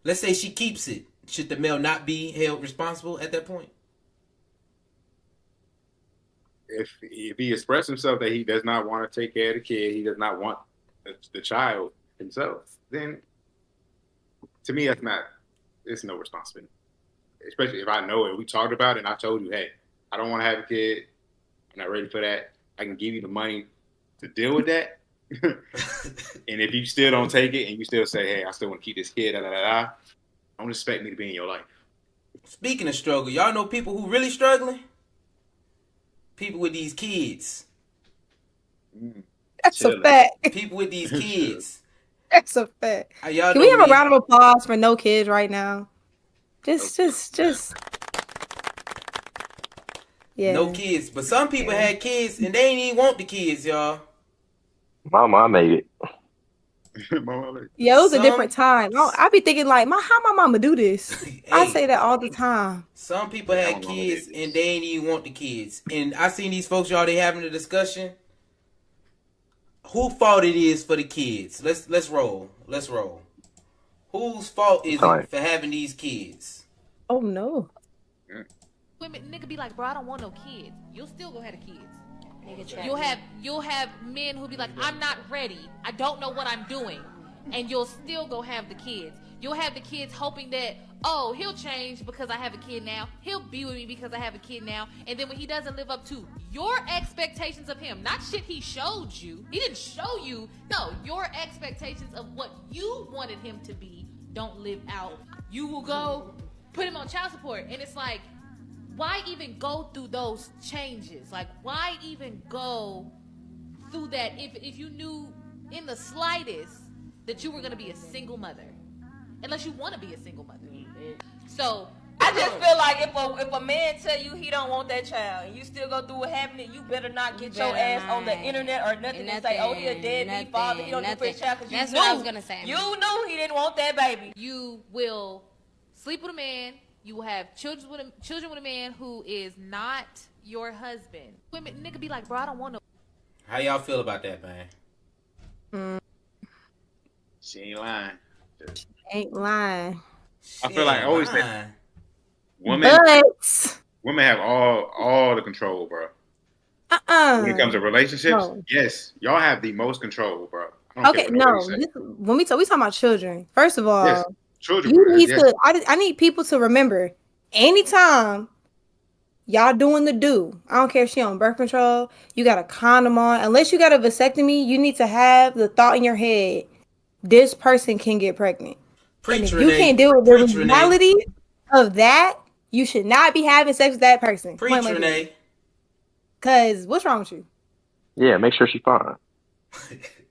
Let's say she keeps it. Should the male not be held responsible at that point? If he expressed himself that he does not want to take care of the kid, he does not want the child himself, then to me it's no responsibility. Especially if I know it, we talked about it, and I told you, hey, I don't want to have a kid. I'm not ready for that. I can give you the money to deal with that. And if you still don't take it and you still say, hey, I still want to keep this kid, don't expect me to be in your life. Speaking of struggle, y'all know people who really struggling? People with these kids. That's a fact. People with these kids. That's a fact. Can we have a round of applause for no kids right now? Just. Yeah. No kids. But some people had kids and they ain't even want the kids, y'all. My mom made it. Yeah, it was a different time. I be thinking like, how my mama do this? Hey, I say that all the time. Some people had kids and they ain't even want the kids. And I seen these folks, y'all, they having a discussion. Who fault it is for the kids? Let's roll. Let's roll. Whose fault is it for having these kids? Oh no. Women, nigga be like, bro, I don't want no kids. You'll still go have the kids. You'll have men who be like, I'm not ready. I don't know what I'm doing. And you'll still go have the kids. You'll have the kids hoping that, oh, he'll change because I have a kid now. He'll be with me because I have a kid now. And then when he doesn't live up to your expectations of him, not shit he showed you. He didn't show you. No, your expectations of what you wanted him to be don't live out. You will go put him on child support. And it's like, why even go through those changes? Like, why even go through that if you knew in the slightest that you were going to be a single mother? Unless you want to be a single mother. So, I just feel like if a man tell you he don't want that child and you still go through it having it, you better not get your ass on the internet or nothing and say, oh, he a deadbeat father, he don't do for his child, because that's what I was going to say. You knew he didn't want that baby. You will sleep with a man. You will have children with a man who is not your husband. Women, nigga be like, bro, I don't want no. How y'all feel about that, man? She ain't lying. Ain't lying. I feel like I always say women have all the control, bro. When it comes to relationships, yes, y'all have the most control, bro. Okay, no. When we talking about children, first of all, yes. Children, you need to. I need people to remember anytime y'all doing the do. I don't care if she on birth control, you got a condom on. Unless you got a vasectomy, you need to have the thought in your head: this person can get pregnant. And if you can't deal with the reality of that, you should not be having sex with that person. Preach, Renee. Cause what's wrong with you? Yeah, make sure she's fine.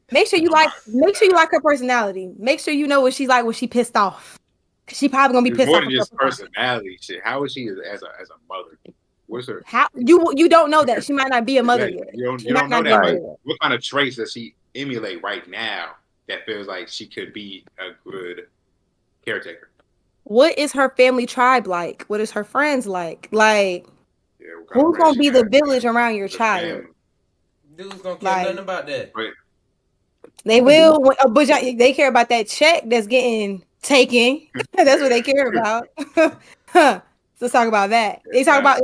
Make sure you like her personality. Make sure you know what she's like when she pissed off. Cause she probably gonna be pissed off. More than just personality shit. How is she as a mother? What's her? How you don't know that she might not be a mother yet. You don't know that. Right? What kind of traits does she emulate right now that feels like she could be a good caretaker? What is her family tribe like? What is her friends like? Like, who's gonna be the village around your child? Dude's gonna care nothing about that. Right. They will, but they care about that check that's getting taken. That's what they care about. Let's talk about that. They talk about,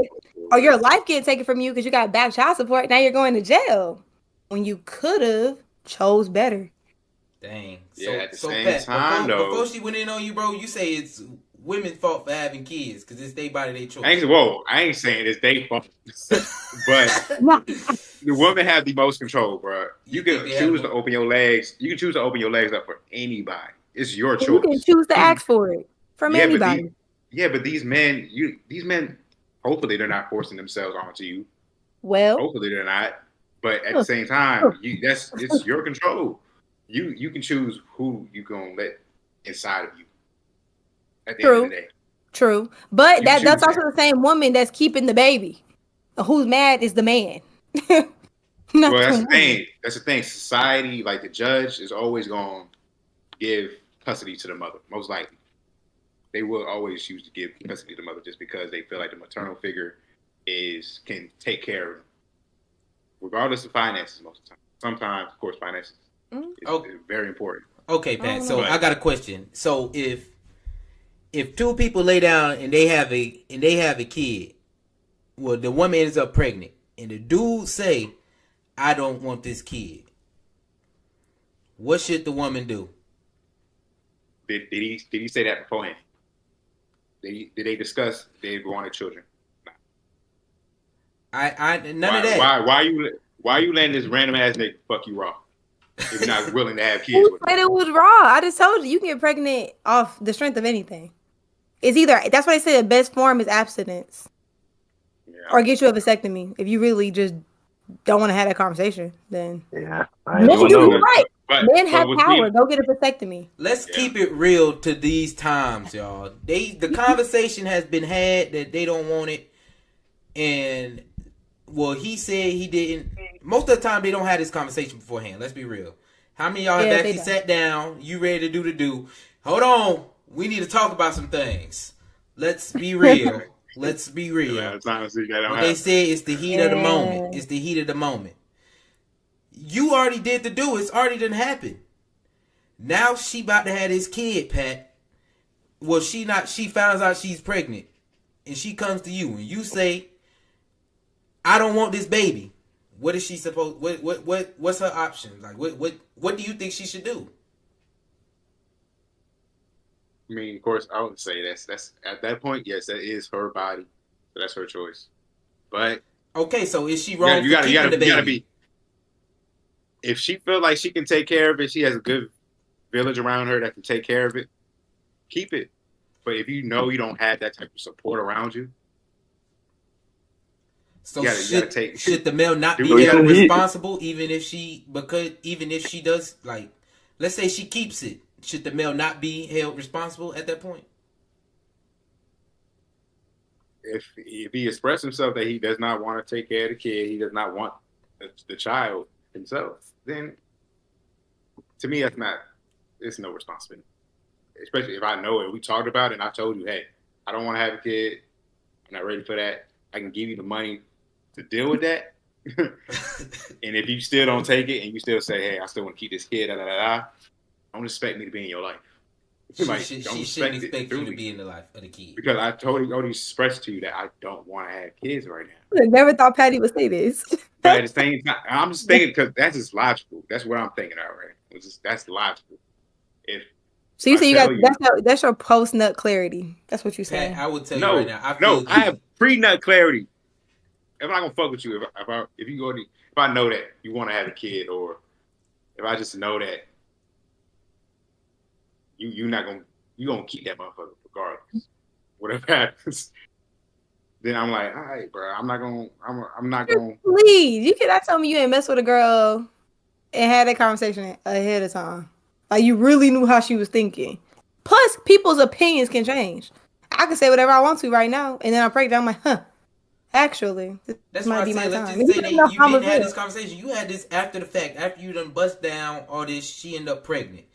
your life getting taken from you because you got back child support. Now you're going to jail when you could have chose better. Dang. Yeah, at the same time, though. Before she went in on you, bro, you say it's women's fault for having kids because it's their body, their choice. I ain't saying it's their fault. But the women have the most control, bro. You can choose to open your legs. You can choose to open your legs up for anybody. It's your choice. You can choose to ask for it from anybody. But these men, hopefully they're not forcing themselves onto you. Well, hopefully they're not. But at the same time, it's your control. You can choose who you gonna let inside of you. At the end of the day. True. But that's also the same woman that's keeping the baby. Who's mad is the man. Well, that's the thing. That's the thing. Society, like the judge, is always gonna give custody to the mother. Most likely, they will always choose to give custody to the mother just because they feel like the maternal figure can take care of them, regardless of finances. Most of the time. Sometimes, of course, finances is very important. Okay, Pat. So I got a question. So if if two people lay down and they have a kid, well, the woman ends up pregnant, and the dude say, "I don't want this kid." What should the woman do? Did he say that beforehand? Did they discuss they wanted children? None of that. Why you letting this random ass nigga fuck you raw if you're not willing to have kids with him? But it was raw. I just told you can get pregnant off the strength of anything. It's either that's why they say the best form is abstinence, or get you a vasectomy if you really just don't want to have that conversation. Then Yeah. you're right. But Men have power. Go get a vasectomy. Let's keep it real to these times, y'all. The conversation has been had that they don't want it, and well, he said he didn't. Most of the time, they don't have this conversation beforehand. Let's be real. How many of y'all have actually sat down? You ready to do the do? Hold on, we need to talk about some things. Let's be real. Let's be real. What they say is the heat of the moment. It's the heat of the moment. You already did the do. It's already done happened. Now she about to have this kid, Pat. Well, she finds out she's pregnant, and she comes to you, and you say, "I don't want this baby." What is she supposed? What's her option? Like, what do you think she should do? I mean, of course, I would say that's at that point, yes, that is her body, so that's her choice. But okay, so is she wrong? You gotta be. If she feels like she can take care of it, she has a good village around her that can take care of it, keep it. But if you know you don't have that type of support around you, so should the male not be held responsible even if she does, like, let's say she keeps it, should the male not be held responsible at that point? If he expressed himself that he does not want to take care of the kid, he does not want the child himself, then to me it's no responsibility. Especially if I know it. We talked about it and I told you, hey, I don't want to have a kid. I'm not ready for that. I can give you the money to deal with that. And if you still don't take it and you still say, hey, I still want to keep this kid, don't expect me to be in your life. She shouldn't expect you to be in the life of the kid. Because I already expressed to you that I don't want to have kids right now. I never thought Patty would say this. But at the same time, I'm just thinking because that's just logical. That's what I'm thinking already. That's logical. So you say that's your post nut clarity. That's what you saying. I would tell you right now. I have pre nut clarity. I'm not gonna fuck with you if I know that you want to have a kid, or if I just know that you're gonna keep that motherfucker regardless. Whatever happens, then I'm like, all right, bro. I'm not gonna. Please, you cannot tell me you ain't mess with a girl and had that conversation ahead of time. Like you really knew how she was thinking. Plus, people's opinions can change. I can say whatever I want to right now, and then I'm pregnant. I'm like, actually, that's might be my time. You didn't have this conversation. You had this after the fact. After you done bust down all this, she ended up pregnant,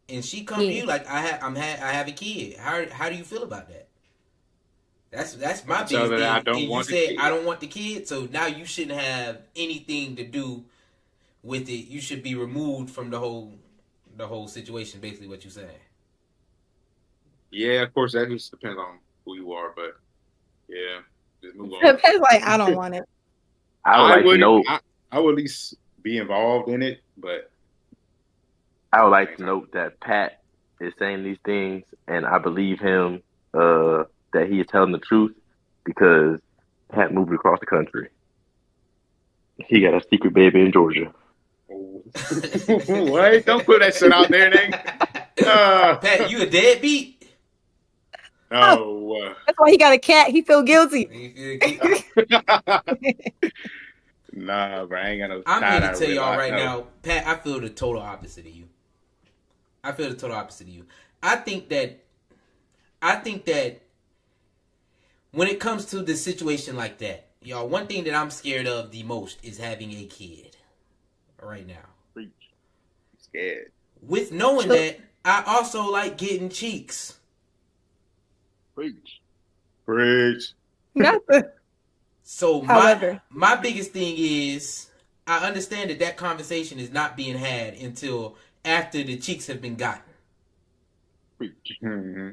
and she come to you like, I have a kid. How do you feel about that? That's my biggest thing. I don't want the kid, so now you shouldn't have anything to do with it. You should be removed from the whole situation. Basically, what you're saying. Yeah, of course, that just depends on who you are, but yeah, just move on. Depends, like I don't want it. I would at least be involved in it, but I would like to note that Pat is saying these things, and I believe him that he is telling the truth because Pat moved across the country. He got a secret baby in Georgia. What? Don't put that shit out there, nigga. Pat, you a deadbeat? Oh, that's why he got a cat. He feel guilty. Nah, bro, I ain't got no. I'm here to tell y'all right now, Pat. I feel the total opposite of you. I think that when it comes to the situation like that, y'all, one thing that I'm scared of the most is having a kid. Right now, scared. With knowing that, I also like getting cheeks. Preach. Nothing. So my biggest thing is I understand that conversation is not being had until after the cheeks have been gotten. Mm-hmm.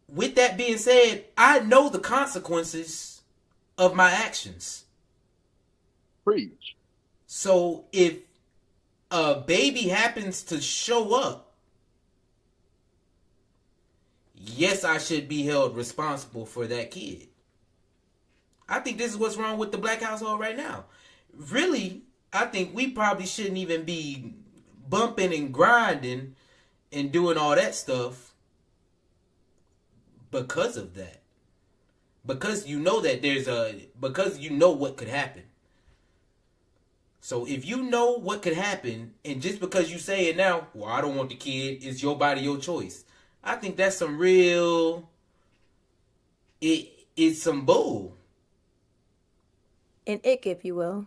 with that being said, I know the consequences of my actions. Preach. So if a baby happens to show up, yes, I should be held responsible for that kid. I think this is what's wrong with the black household right now. Really, I think we probably shouldn't even be bumping and grinding and doing all that stuff because of that. Because you know that because you know what could happen. So if you know what could happen, and just because you say it now, well, I don't want the kid, it's your body, your choice. I think that's some real, it's some bull. An ick, if you will.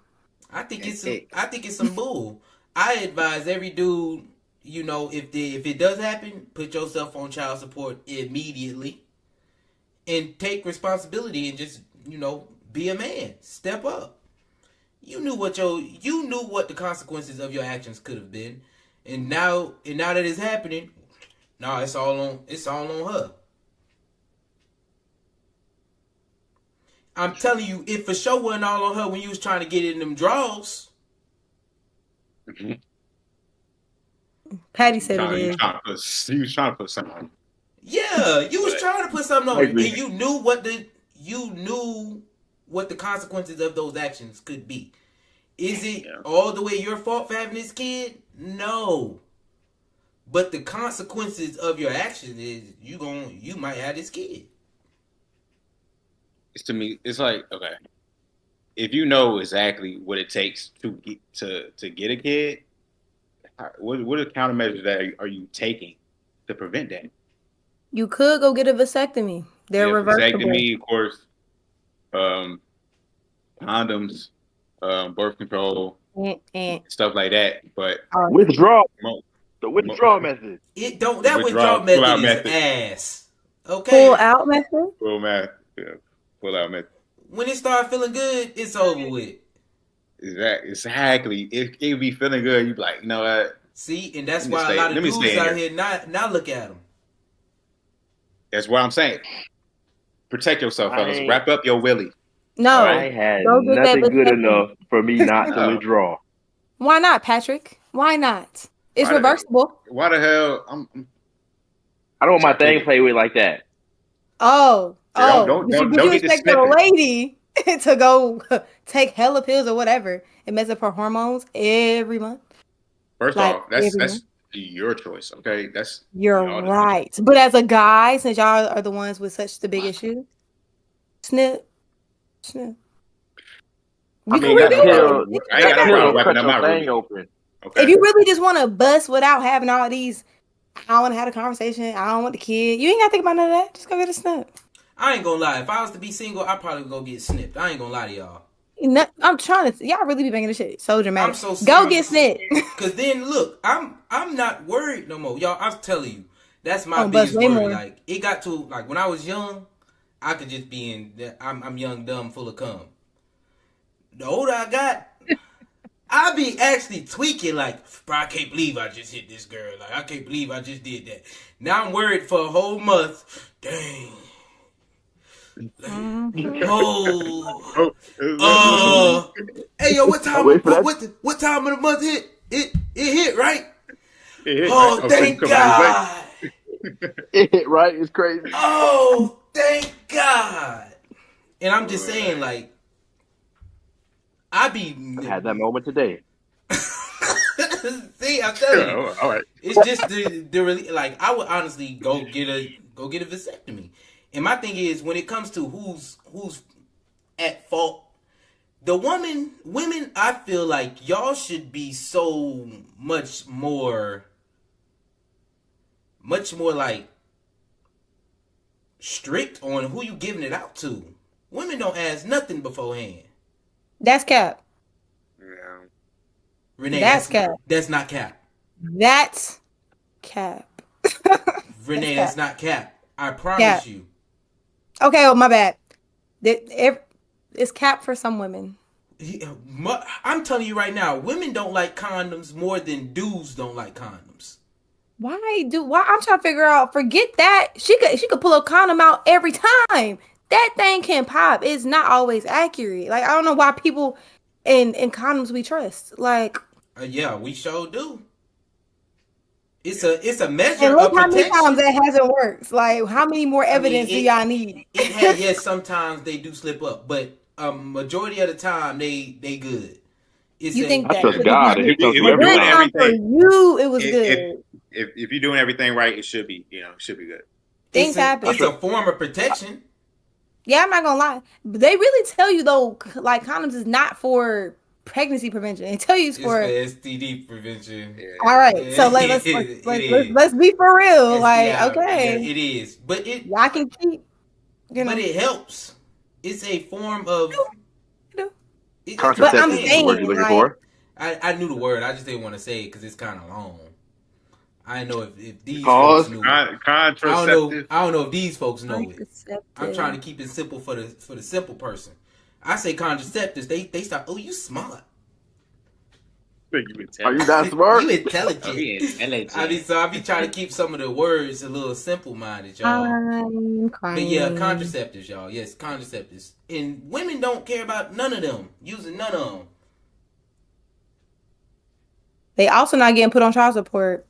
I think it's some bull. I advise every dude, if it does happen, put yourself on child support immediately and take responsibility and just, be a man. Step up. You knew what the consequences of your actions could have been. And now that it's happening, it's all on her. I'm telling you, if for sure wasn't all on her when you was trying to get in them draws. Mm-hmm. Patty said it is. You was trying to put something on. Yeah, you was trying to put something on it, and you knew what the consequences of those actions could be. Is it all the way your fault for having this kid? No. But the consequences of your actions is you might have this kid. To me, it's like, okay, if you know exactly what it takes to get a kid, what are the countermeasures that are you taking to prevent that? You could go get a vasectomy. They're reversible. Vasectomy, of course. Condoms, birth control, stuff like that. But withdrawal. The withdrawal method. Withdrawal method is ass. Okay. Pull out method. Pull out method. When it start feeling good, it's over with. Exactly. If it be feeling good, you be like, you know what? See, and that's why a lot of dudes out here now look at them. That's what I'm saying. Protect yourself, fellas. Wrap up your willy. No, I had nothing good enough for me not to withdraw. Why not, Patrick? Why not? It's reversible. Why the hell? I don't want my thing played with like that. Don't get expect a lady to go take hella pills or whatever and mess up her hormones every month. First off, that's your choice, okay? You're right. But as a guy, since y'all are the ones with such the big issue, snip. I mean, that pill, I ain't got no problem wrapping up my thing open. Okay. If you really just want to bust without having all these, I don't want to have a conversation, I don't want the kid, you ain't got to think about none of that. Just go get a snip. I ain't gonna lie. If I was to be single, I'd probably go get snipped. I ain't gonna lie to y'all. I'm trying to. Y'all really be making this shit so dramatic. I'm so go get snipped. Cause then look, I'm not worried no more, y'all. I'm telling you, that's my biggest worry. More. Like it got to like when I was young, I could just be in. I'm young, dumb, full of cum. The older I got, I be actually tweaking. Like, bro, I can't believe I just hit this girl. Like, I can't believe I just did that. Now I'm worried for a whole month. Dang. Hey yo, what time? What time of the month hit? It hit, right? It hit, oh, right? Thank God! It hit, right? It's crazy. Oh, thank God! And I'm just saying, like, I had that moment today. See, I'm telling you, all right. It's just the really like I would honestly go get a vasectomy. And my thing is, when it comes to who's at fault, the women, I feel like y'all should be so much more like strict on who you giving it out to. Women don't ask nothing beforehand. That's cap. Yeah. Renee, that's cap. That's not cap. That's cap. Renee, that's not cap. I promise you. Okay, oh my bad. It's cap for some women. I'm telling you right now, women don't like condoms more than dudes don't like condoms. Why I'm trying to figure out, forget that. She could pull a condom out every time. That thing can pop. It's not always accurate. Like, I don't know why people in condoms we trust. Like, yeah, we sure do. It's a measure and look of how many protection. times that hasn't worked. Like, how many more evidence do y'all need? Yes, sometimes they do slip up, but majority of the time they good. You think I that? trust God. If He comes you're from doing everybody. For everything, you, it was good. if you're doing everything right, it should be good. Things happen. It's a form of protection. Yeah, I'm not gonna lie. But they really tell you though, like condoms is not for pregnancy prevention. They tell you it's for STD prevention. Yeah. All right, so let's be for real. Okay, it is, but y'all can keep. But it helps. It's a form of. But I'm saying, the word you're looking for. I knew the word. I just didn't want to say it because it's kind of long. I know if these Pause. folks knew it. Contraceptive. I don't know if these folks know it. I'm trying to keep it simple for the simple person. I say contraceptives. They start. Oh, you smart. Are you not smart? You intelligent. I be trying to keep some of the words a little simple minded, y'all. But yeah, contraceptives, y'all. Yes, contraceptives. And women don't care about none of them. Using none of them. They also not getting put on child support.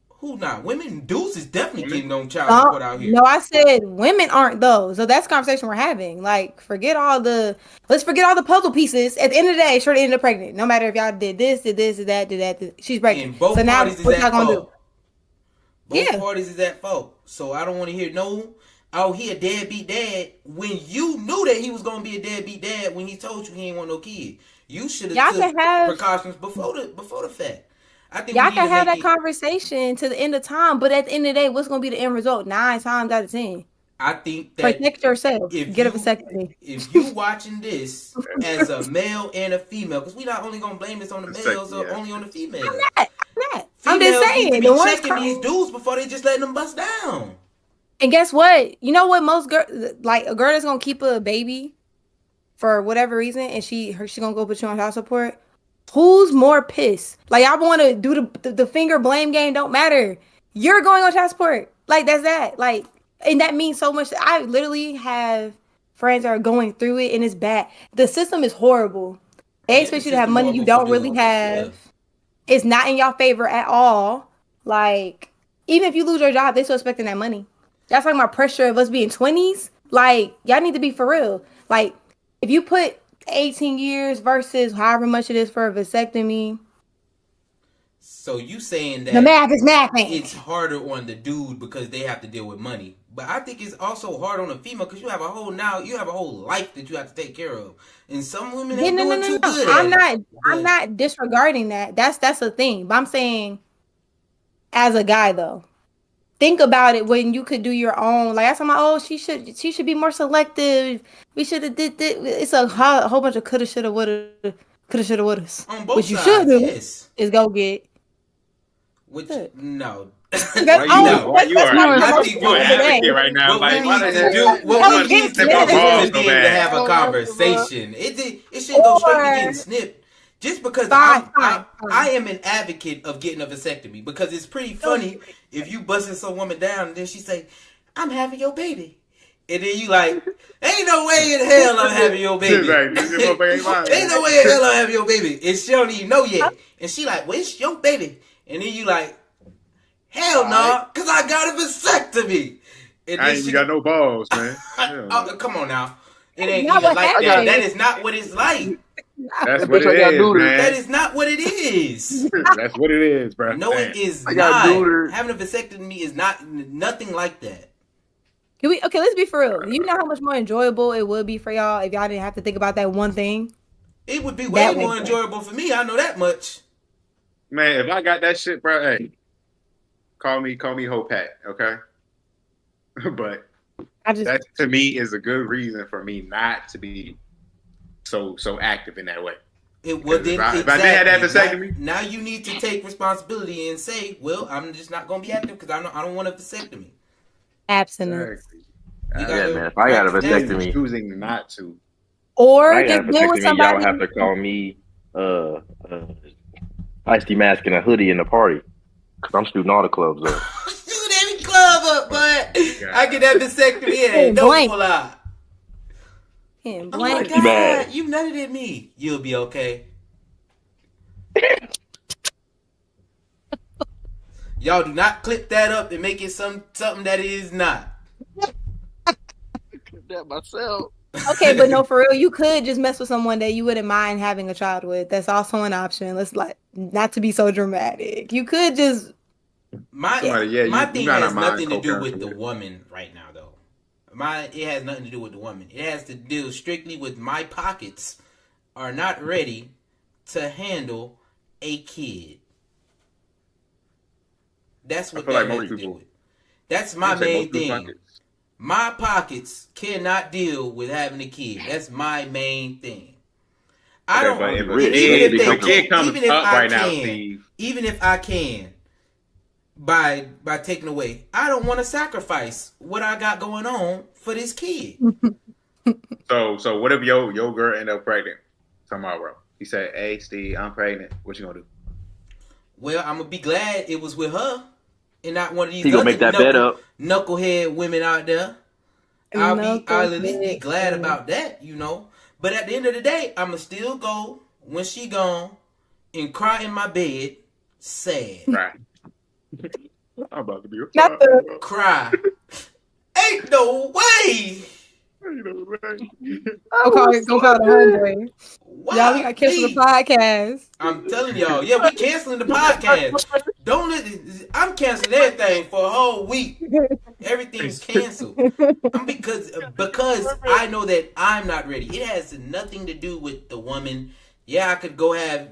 Who not? Women, dudes is definitely getting on child support out here. No, I said women aren't those. So that's the conversation we're having. Like, let's forget all the puzzle pieces. At the end of the day, she'll end up pregnant. No matter if y'all did this, did that. She's pregnant. And both so now, parties is what at y'all gonna do? Both parties is at fault. So I don't want to hear he a deadbeat dad when you knew that he was gonna be a deadbeat dad when he told you he ain't want no kid. You should have took precautions before the fact. I think y'all can have that conversation to the end of time, but at the end of the day, what's gonna be the end result? 9 times out of 10. I think that protect yourself. Get a vasectomy. If you watching this as a male and a female, because we not only gonna blame this on the males or only on the females. I'm not. I'm just saying. Need to be checking these dudes before they just letting them bust down. And guess what? You know what? Most girls, like a girl that's gonna keep a baby for whatever reason, and she gonna go put you on child support. Who's more pissed? Like, y'all want to do the finger blame game? Don't matter. You're going on child support. Like, that's that. Like, and that means so much. I literally have friends that are going through it, and it's bad. The system is horrible. They expect you to have money you don't really have. Yeah. It's not in your favor at all. Like, even if you lose your job, they're still expecting that money. That's like my pressure of us being 20s. Like, y'all need to be for real. Like, if you put 18 years versus however much it is for a vasectomy. So you saying that the math is mathing. It's harder on the dude because they have to deal with money. But I think it's also hard on the female because you have a whole life that you have to take care of. And some women ain't doing too good. I'm not disregarding that. That's the thing. But I'm saying as a guy though, think about it when you could do your own. Like, I'm like, she should be more selective. We should have did this. It's a whole bunch of coulda, shoulda, woulda, wouldas. On both what sides, you should do is go get. No. You are an advocate right now. Like, what we need to do is to have a conversation. It shouldn't go straight to getting snipped. Just because I am an advocate of getting a vasectomy, because it's pretty funny if you busting some woman down and then she say, "I'm having your baby," and then you like, "Ain't no way in hell I'm having your baby." Ain't no way in hell I'm having your baby, and she don't even know yet, and she like, "Well, it's your baby," and then you like, "Hell no, because I got a vasectomy." And I ain't got no balls, man. Come on now, it ain't even like that. That is not what it's like. That's what it is, man. That is not what it is. That's what it is, bro. No, it is not. Having a vasectomy is nothing like that. Let's be for real. You know how much more enjoyable it would be for y'all if y'all didn't have to think about that one thing? It would be way more enjoyable for me. I know that much. Man, if I got that shit, bro, hey, call me Ho Pat, okay? But that to me is a good reason for me not to be so active in that way. If I didn't have that vasectomy, now you need to take responsibility and say, "Well, I'm just not going to be active because I don't want a vasectomy." Abstinence. Man. If I got a vasectomy, choosing not to, or just deal with somebody. Y'all have to call me icy mask and a hoodie in the party. Cause I'm shooting all the clubs up. Shoot every club up, but I get that vasectomy and don't Blank. pull out. And Oh my blank. God, you nutted at me. You'll be okay. Y'all do not clip that up and make it something that it is not. Clip that myself. Okay, but no, for real, you could just mess with someone that you wouldn't mind having a child with. That's also an option. Let's not to be so dramatic. You could just My you thing gotta has mind nothing to do with co-parenting. the woman right now, though. It has nothing to do with the woman. It has to deal strictly with my pockets are not ready to handle a kid. That's what that has to do with. That's my main thing. My pockets cannot deal with having a kid. That's my main thing. I don't. But Even if a kid comes up right now, Steve. Even if I can, by taking away, I don't want to sacrifice what I got going on for this kid. So what if your girl end up pregnant tomorrow? He said, "Hey, Steve, I'm pregnant. What you gonna do?" Well, I'm gonna be glad it was with her and not one of these He gonna make that bet up. knucklehead women out there. I'll at least be glad Knucklehead. about that, you know. But at the end of the day, I'ma still go when she gone and cry in my bed, sad. Right. I'm about to be a Not the- Cry. Ain't no way. Go call the homeboy. Wow. Y'all, we got canceled the podcast. I'm telling y'all, yeah, we canceling the podcast. Don't listen. I'm canceling everything for a whole week. Everything's canceled because I know that I'm not ready. It has nothing to do with the woman. Yeah, I could go have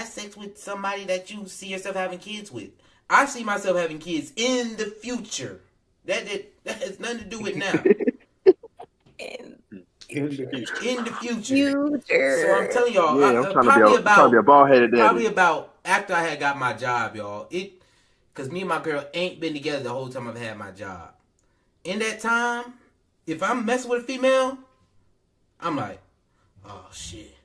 sex with somebody that you see yourself having kids with. I see myself having kids in the future. That has nothing to do with now. In the future. So I'm telling y'all, I'm trying to be a bald-headed daddy. Probably about after I had got my job, y'all. Because me and my girl ain't been together the whole time I've had my job. In that time, if I'm messing with a female, I'm like, oh shit.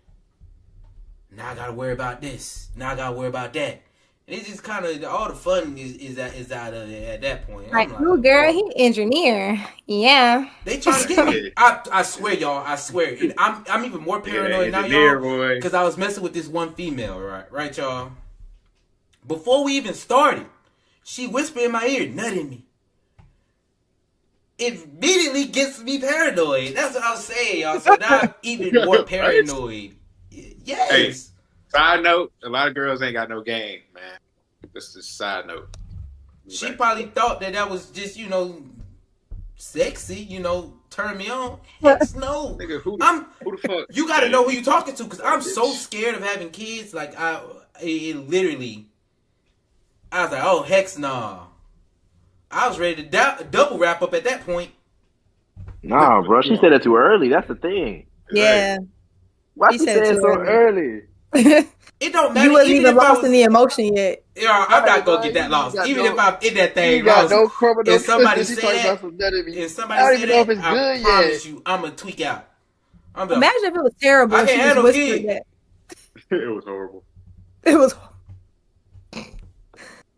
Now I gotta worry about this. Now I gotta worry about that. And it's just kind of all the fun is out of it at that point. Like, oh, girl, he engineer. Yeah. They trying to get me. I swear, y'all. I swear. I'm even more paranoid now, y'all. Because I was messing with this one female, right, y'all. Before we even started, she whispered in my ear, "Nut in me." It immediately gets me paranoid. That's what I was saying, y'all. So now I'm even more paranoid. Yes. Hey, side note: a lot of girls ain't got no game, man. This is side note. She probably thought that was just, sexy, turn me on. Heck no. Nigga, who the fuck? You got to know who you talking to, because I'm so scared of having kids. Like, it literally, I was like, oh, heck nah. I was ready to double wrap up at that point. Nah, bro. She said it too early. That's the thing. Yeah. Why she said it so early? It don't matter. You wasn't even lost in the emotion yet. Yeah, I'm not gonna get that lost. Even if I'm in that thing lost. No criminal. If somebody said that, I don't even know if it's I good promise yet. you, I'm gonna tweak out. Imagine if it was terrible. I can't handle whispered kids. that. It was horrible. It was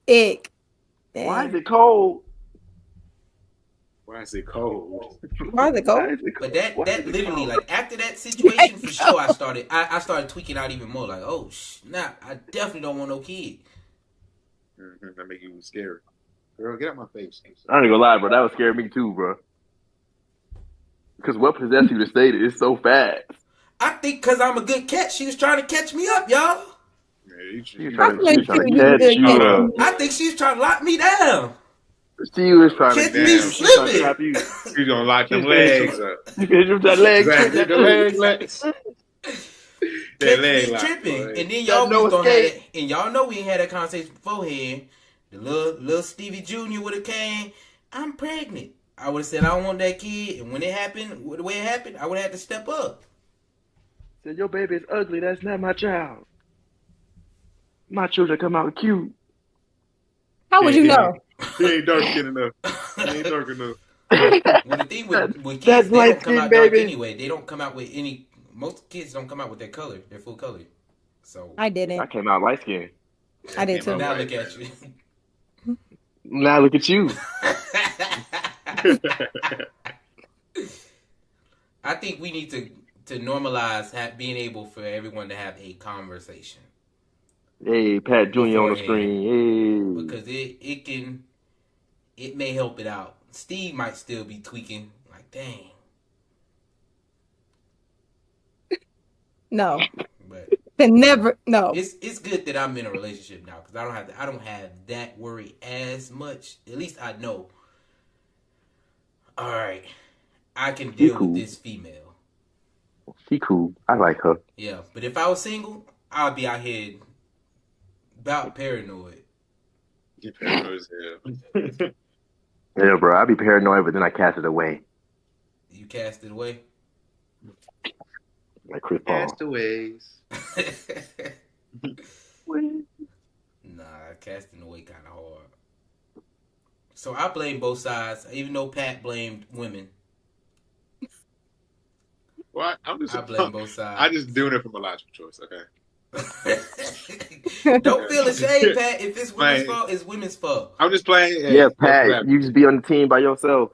ick. Why is it cold? Why is it cold? Why is it cold? But that literally, like, after that situation, for sure, I started tweaking out even more. Like, oh, nah, I definitely don't want no kid. Mm-hmm. That make you scary. Girl, get out my face. I ain't gonna lie, bro. That would scare me too, bro. Because what possessed you to say that it's so fast? I think because I'm a good catch, she was trying to catch me up, y'all. Yeah, She was trying to catch you up. I think she was trying to lock me down. She was trying Catch to me slipping. trap you. She's gonna lock them legs up. You can use that leg. Exactly. The legs. Catch leg me lock, tripping. boy. And then y'all No was gonna have escape. it, and y'all know we ain't had that conversation beforehand. The little Stevie Jr. would have came. I'm pregnant. I would have said I don't want that kid, and when it happened, the way it happened, I would have had to step up. Said your baby is ugly. That's not my child. My children come out cute. How would you know? He ain't dark skin enough. He ain't dark enough. Well, the thing with kids, they don't come out dark anyway. They don't come out with any. Most kids don't come out with their color, their full color. So I didn't. I came out light skinned. I did too. now look at you. Now look at you. I think we need to normalize being able for everyone to have a conversation. Hey, Pat Jr. on the beforehand. screen. Hey. Because it may help it out. Steve might still be tweaking. Like, dang. No. But Never. No. It's good that I'm in a relationship now because I don't have that worry as much. At least I know. All right, I can deal with this female. She cool. I like her. Yeah, but if I was single, I'd be out here about paranoid. You paranoid as hell. Yeah, bro. I'd be paranoid, but then I cast it away. You cast it away? Like Chris Paul. Castaways. Nah, casting away kind of hard. So I blame both sides, even though Pat blamed women. Well, I blame both sides. I just doing it from a logical choice, okay? Don't feel ashamed, Pat. If it's women's fault, it's women's fault. I'm just playing. Yeah, Pat, you just be on the team by yourself.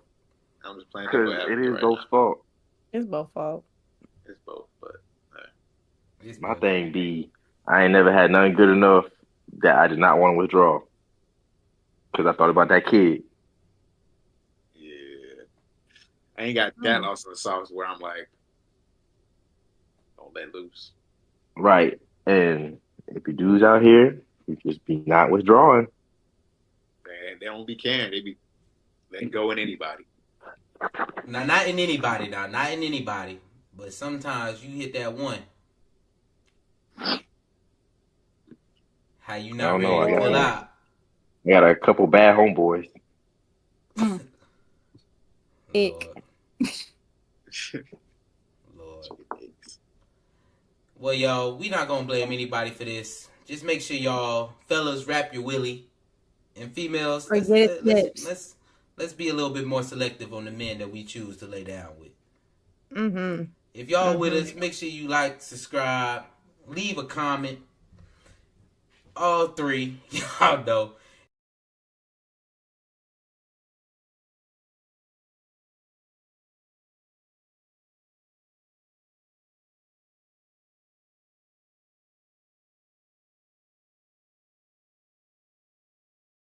I'm just playing. Because it is both fault. It's both fault. It's both, but my thing be, I ain't never had nothing good enough that I did not want to withdraw. Because I thought about that kid. Yeah. I ain't got that lost in the sauce where I'm like, don't let loose. Right. And if you dudes out here, you just be not withdrawing. They don't be caring. They be letting go in anybody. Now, not in anybody. But sometimes you hit that one. How you not ready to pull out? I got a couple bad homeboys. Ick. Lord. Well, y'all, we not gonna blame anybody for this. Just make sure y'all fellas wrap your willy, and females let's be a little bit more selective on the men that we choose to lay down with. Mm-hmm. If y'all with us, make sure you like, subscribe, leave a comment. All three, y'all know.